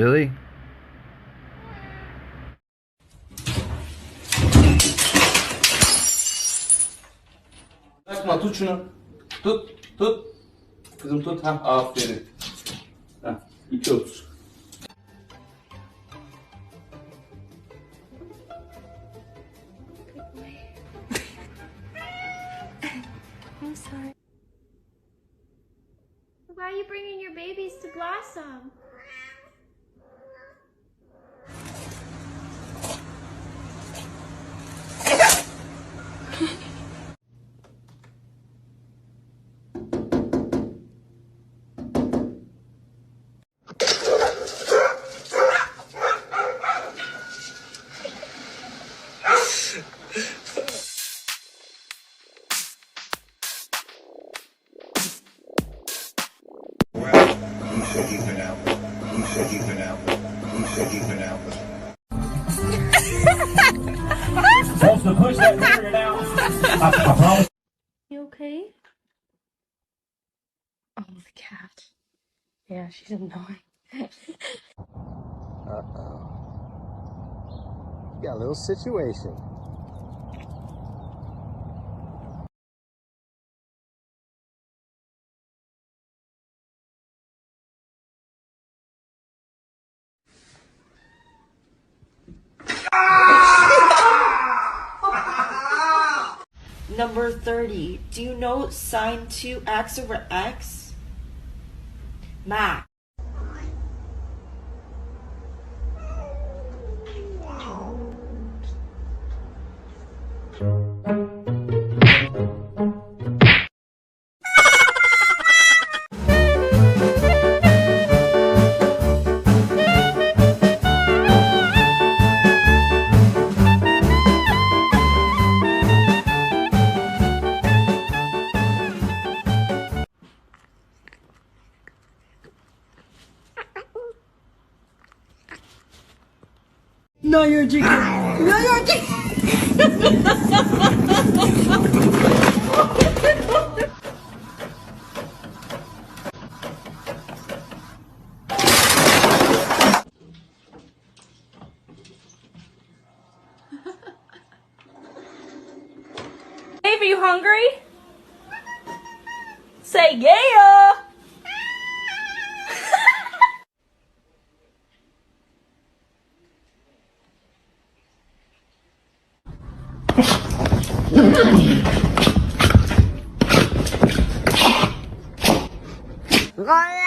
Really? Bırakma, tut şunu. Tut. Kızım tut. Ha, aferin. Ha, 2.30. I'm sorry. Why are you bringing your babies to Blossom? You said you've been out. You said you've been out. You said you've been out. Supposed to push that trigger down. I promise. You okay? Oh, the cat. Yeah, she's annoying. Got a little situation. Number 30. Do you know sine 2x over x? Math. No, you're chicken. No, you're chicken. Dave, are you hungry? Say yeah! Ryan!